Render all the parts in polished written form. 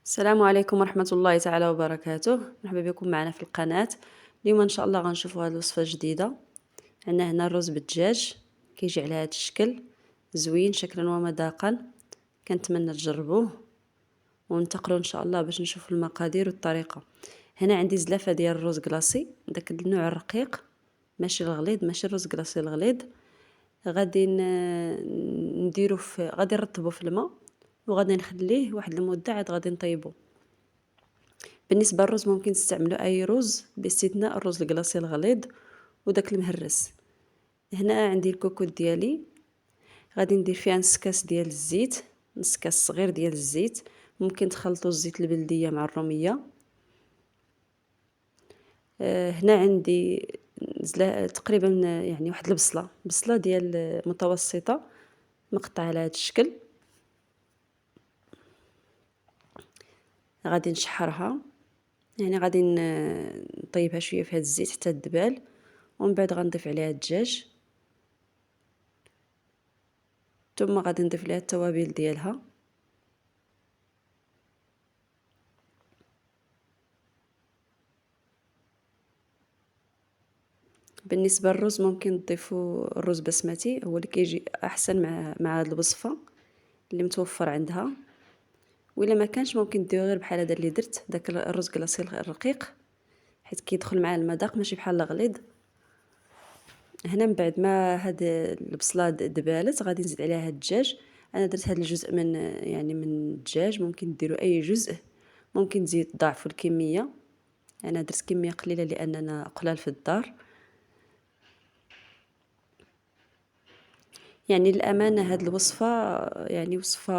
السلام عليكم ورحمة الله تعالى وبركاته. مرحبا بكم معنا في القناة. اليوم ان شاء الله غنشوفوا هذه الوصفة جديدة. عندنا هنا الرز بالدجاج كيجي على هذا الشكل زوين شكلا ومذاقا. كنتمنى تجربوه وننتقلوا ان شاء الله باش نشوفوا المقادير والطريقة. هنا عندي زلافة ديال الرز كلاصي داك النوع الرقيق، ماشي الغليظ، ماشي الرز كلاصي الغليظ. غادي نديرو غادي نرطبو في الماء وغادي نخليه واحد المدة عاد غادي نطيبو. بالنسبة للرز ممكن تستعملوا اي رز باستثناء الرز الكلاصي الغليظ وداك المهرس. هنا عندي الكوكوط ديالي، غادي ندير فيها نص كاس ديال الزيت، نص كاس صغير ديال الزيت. ممكن تخلطوا الزيت البلديه مع الروميه. هنا عندي تقريبا يعني واحد بصله ديال متوسطه مقطعه على هذا الشكل. غادي نشحرها، يعني غادي نطيبها شويه في هذا الزيت حتى تدبال، ومن بعد غنضيف عليها الدجاج، ثم غادي نضيف ليها التوابل ديالها. بالنسبه للرز ممكن تضيفوا الرز بسمتي، هو اللي كيجي احسن مع هذه الوصفه اللي متوفر عندها. وإلا ما كانش ممكن ديروا غير بحال هذا اللي درت، داك الرز كلاصي الرقيق، حيت كيدخل مع المذاق ماشي بحال الغليظ. هنا من بعد ما هاد البصله دبالت غادي نزيد عليها هاد الدجاج. انا درت هاد الجزء من الدجاج، ممكن ديروا اي جزء، ممكن تزيد ضاعفوا الكميه. انا درت كميه قليله لاننا قلال في الدار. يعني للامانه هاد الوصفه يعني وصفه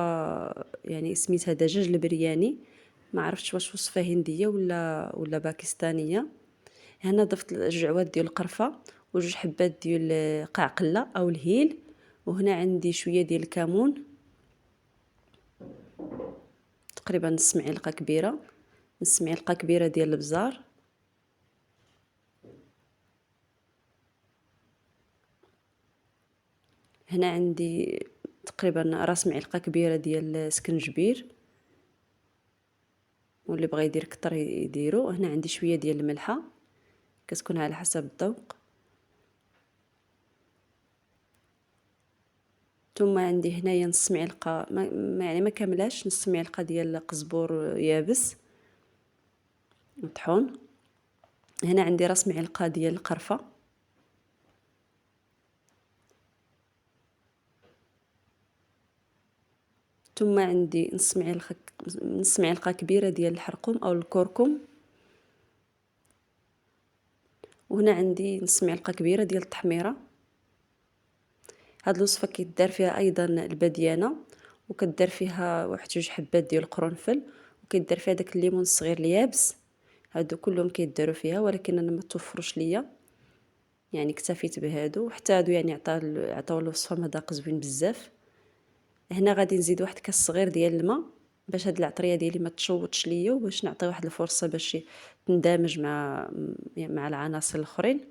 يعني سميتها دجاج البرياني، ما عرفتش واش وصفه هنديه ولا باكستانيه. هنا ضفت جوج عواد ديال القرفه وجوج حبات ديال قعقله او الهيل، وهنا عندي شويه ديال الكمون، تقريبا نص معلقه كبيره ديال الابزار. هنا عندي تقريبا راس معلقه كبيره ديال السكنجبير، واللي بغى يدير كتر يديرو. هنا عندي شويه ديال الملحه، كتكون على حسب الذوق. ثم عندي هنايا نص معلقه يعني ما كاملاش، نص معلقه ديال قزبور يابس مطحون. هنا عندي راس معلقه ديال القرفه. ثم عندي نص معلقه كبيره ديال الحرقوم او الكركم. وهنا عندي نص معلقه كبيره ديال التحميره. هاد الوصفه كيدار فيها ايضا البديانه، وكدار فيها واحد جوج حبات ديال القرنفل، وكيدار فيها داك الليمون الصغير اليابس. هادو كلهم كيداروا فيها، ولكن انا ما توفروش ليا، يعني اكتفيت بهادو. حتى هادو يعني عطاو الوصفه مذاق زوين بزاف. هنا غادي نزيد واحد كاس صغير ديال الماء باش هاد العطريه ديالي ما تشوطش ليا، وباش نعطي واحد الفرصه باش تندمج مع العناصر الاخرين.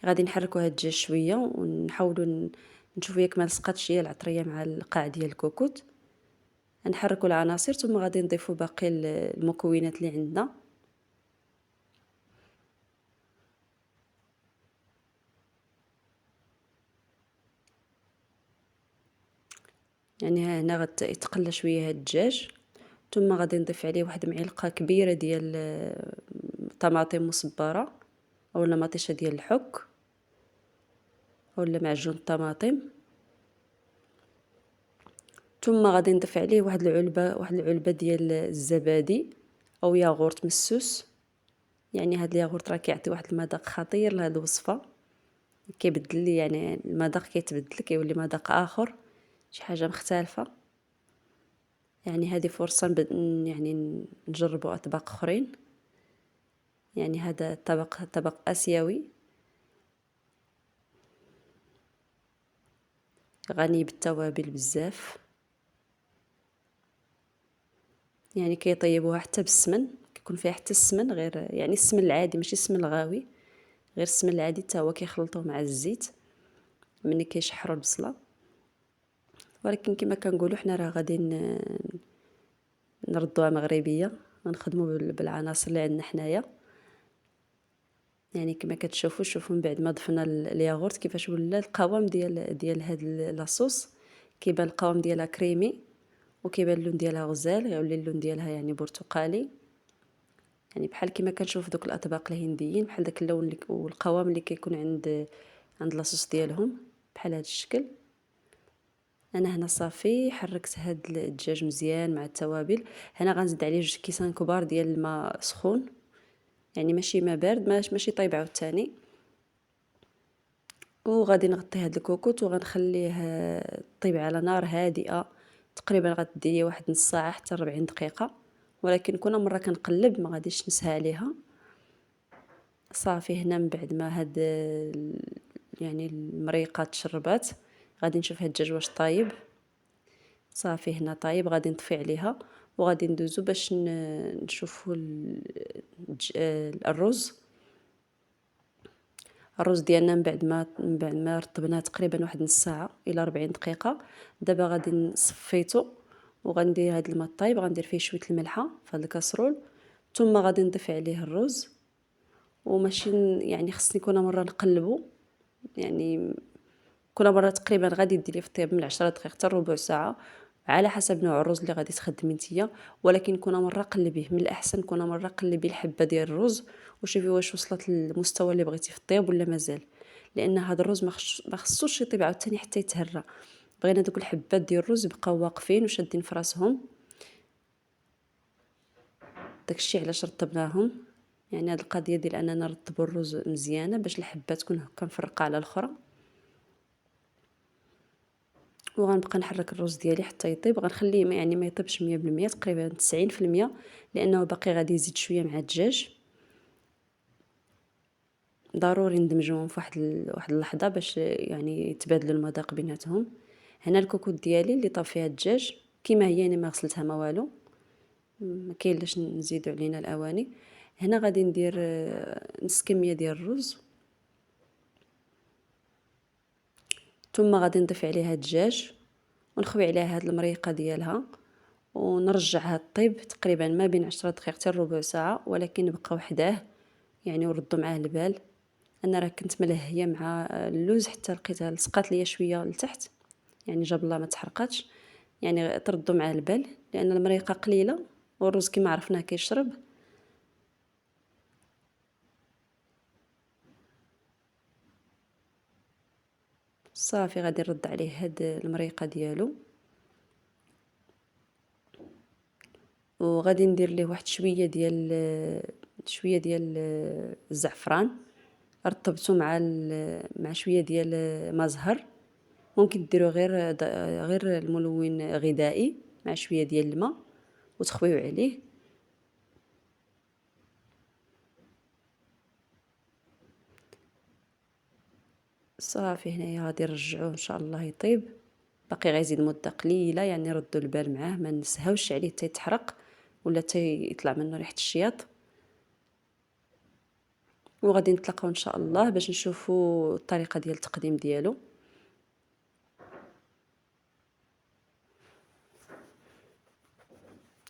غادي نحركوا هاد الدجاج شويه ونحاولوا نشوفوا ياك ما لصقاتش هي العطريه مع القاع ديال الكوكوط. نحركوا العناصر ثم غادي نضيفوا باقي المكونات اللي عندنا. يعني هنا غتقلى شويه هاد الدجاج، ثم غادي نضيف عليه واحد معلقه كبيره ديال طماطم مصبره اولا مطيشه ديال الحك اولا معجون الطماطم. ثم غادي نضيف عليه واحد العلبه ديال الزبادي او ياغورت مسوس. يعني هاد الياغورت راه كيعطي واحد المذاق خطير لهاد الوصفه، كيبدل لي يعني المذاق، كيتبدل كيولي مذاق اخر، شي حاجه مختلفه. يعني هذه فرصه يعني نجربوا اطباق اخرين. يعني هذا طبق اسيوي غني بالتوابل بزاف. يعني كيطيبوها حتى بالسمن، كيكون فيها حتى السمن، غير يعني السمن العادي ماشي السمن الغاوي، غير السمن العادي حتى هو كيخلطوه مع الزيت ملي كيشحروا البصله. ولكن كما كنقولوا حنا راه غادي نردوها مغربيه، غنخدموا بالعناصر اللي عندنا حنايا. يعني كما كتشوفوا، شوفوا من بعد ما ضفنا الياغورت كيفاش ولا القوام ديال هاد لاصوص. كيبان القوام ديالها كريمي، وكيبان اللون ديالها غزال، غيولي اللون ديالها يعني برتقالي، يعني بحال كيما كنشوف دوك الاطباق الهنديين، بحال داك اللون والقوام اللي كيكون عند لاصوص ديالهم بحال هاد الشكل. انا هنا صافي حركت هاد الدجاج مزيان مع التوابل. هنا غنزيد عليه 2 كيسان كبار ديال الماء سخون، يعني ماشي ما بارد ماشي طايب عاوتاني. وغادي نغطي هاد الكوكوط وغنخليه طيب على نار هادئه، تقريبا غتدي ليا واحد نص ساعه حتى 40 دقيقه، ولكن كل مره كنقلب ما غاديش نسها عليها. صافي هنا من بعد ما هاد يعني المريقه تشربات، غادي نشوف هاد الدجاج واش طايب. صافي هنا طايب، غادي نطفي عليها وغادي ندوزو باش نشوفوا الرز ديالنا من بعد ما رطبناه تقريبا واحد نص ساعه الى 40 دقيقه. دابا غادي نصفيتو وغندير هاد الماء الطايب، غندير فيه شويه الملحه في هاد الكاسرول، ثم غادي نضيف عليه الرز. وماشي يعني خصني كل مره نقلبو، يعني كل مره تقريبا غادي يدير لي في الطياب من 10 دقائق حتى ربع ساعه على حسب نوع الرز اللي غادي تخدمي نتيا. ولكن كل مره قلبيه، من الاحسن كل مره قلبي الحبه ديال الرز وشوفي واش وصلت للمستوى اللي بغيتي في الطياب ولا مازال، لان هذا الرز ما خصوش يطيب عاوتاني حتى يتهرى. بغينا دوك الحبات ديال الرز يبقاو واقفين وشادين في راسهم. داكشي علاش رطبناهم، يعني هاد القضيه ديال اننا نرطبوا الرز مزيانه باش الحبات تكون هكا مفرقه على الاخرى. وغنبقى نحرك الرز ديالي حتى يطيب، غنخليه يعني ما يطيبش 100% تقريبا 90%، لانه باقي غادي يزيد شويه مع الدجاج. ضروري ندمجوهم في واحد اللحظه باش يعني يتبادلوا المذاق بيناتهم. هنا الكوكوط ديالي اللي طاب فيها الدجاج كيما هي، انا ما غسلتها ما والو، ما كاين لاش نزيدو علينا الاواني. هنا غادي ندير نص كميه ديال الرز، ثم غادي نضيف عليها الدجاج ونخوي عليها هاد المريقه ديالها ونرجعها طيب تقريبا ما بين 10 دقائق حتى ربع ساعه، ولكن نبقى وحداه يعني وردوا معاه البال. انا راه كنت ملهيه مع اللوز حتى لقيتها لصقات ليا شويه لتحت، يعني جاب الله ما تحرقاتش، يعني تردوا معاه البال لان المريقه قليله والرز كما عرفناه كيشرب. صافي غادي نرد عليه هاد المريقه ديالو وغادي ندير ليه واحد شويه ديال الزعفران، رطبته مع شويه ديال ما زهر. ممكن ديروا غير الملون غذائي مع شويه ديال الماء وتخويو عليه. صافي هنايا غادي نرجعوه ان شاء الله يطيب، باقي غيزيد مده قليله، يعني ردوا البال معاه ما نسهاوش عليه حتى يتحرق ولا حتى يطلع منه ريحه الشياط. وغادي نتلاقاو ان شاء الله باش نشوفوا الطريقه ديال التقديم ديالو.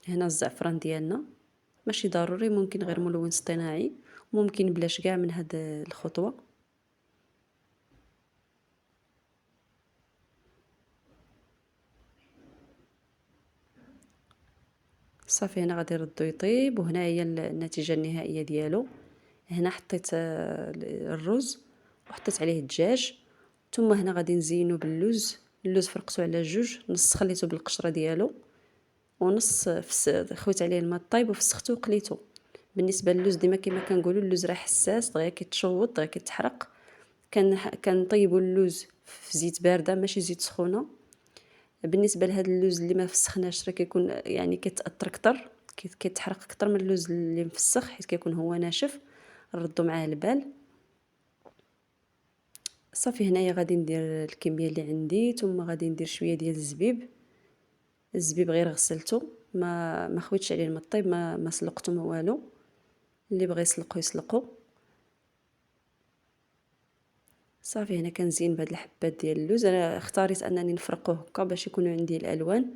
هنا الزعفران ديالنا ماشي ضروري، ممكن غير ملون اصطناعي، ممكن بلاش كاع من هاد الخطوه. صافي هنا غادي نردو يطيب، وهنا هي النتيجه النهائيه ديالو. هنا حطيت الرز وحطيت عليه الدجاج، ثم هنا غادي نزينو اللوز فرقته على جوج، نص خليته بالقشره ديالو ونص خويت عليه الماء طايب وفسختو وقليتو. بالنسبه للوز ديما كما كنقولوا اللوز راه حساس، دغيا كيتشوط دغيا كيتحرق. كنطيبوا اللوز في زيت بارده ماشي زيت سخونه. بالنسبه لهذا اللوز اللي ما فسخناش راه كيكون يعني كيتاثر اكثر، كيتحرق اكثر من اللوز اللي مفسخ حيت كيكون هو ناشف. نردوا معاه البال. صافي هنايا غادي ندير الكميه اللي عندي، ثم غادي ندير شويه ديال الزبيب غير غسلته، ما خويتش عليه الماء طيب، ما سلقته ما والو. اللي بغى يسلقو يسلقو. صافي هنا كنزين بهاد الحبات ديال اللوز. انا اختاريت انني نفرقوه هكا باش يكونوا عندي الالوان،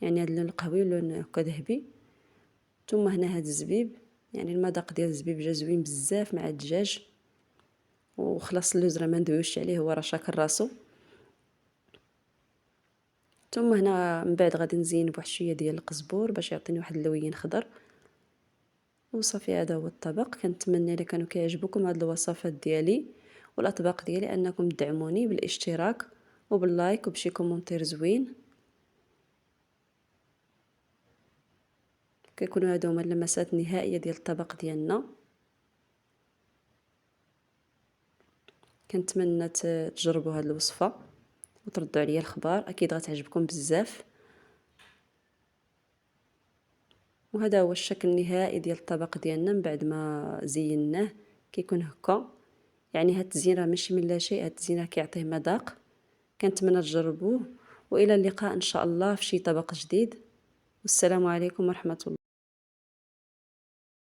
يعني هاد اللون القهوي واللون هكا ذهبي. ثم هنا هاد الزبيب، يعني المذاق ديال الزبيب جا زوين بزاف مع الدجاج. وخلاص اللوز راه ما ندويوش عليه، هو راه شاكل راسو. ثم هنا من بعد غادي نزين بواحد شويه ديال القزبور باش يعطيني واحد اللوين خضر. وصافي هذا هو الطبق. كنتمنى الا كانوا كيعجبوكم هاد الوصفات ديالي والاطباق ديالي انكم تدعموني بالاشتراك وباللايك وبشي كومونتير زوين. كيكونوا هادو هما اللمسات النهائيه ديال الطبق ديالنا. كنتمنى تجربوا هاد الوصفه وتردوا عليا الخبر، اكيد غتعجبكم بزاف. وهذا هو الشكل النهائي ديال الطبق ديالنا من بعد ما زيناه. كيكون هكا، يعني هاد التزيين راه ماشي من لا شيء، هاد التزيين راه كيعطيه مذاق. كنتمنى تجربوه، والى اللقاء ان شاء الله في شي طبق جديد. والسلام عليكم ورحمه الله.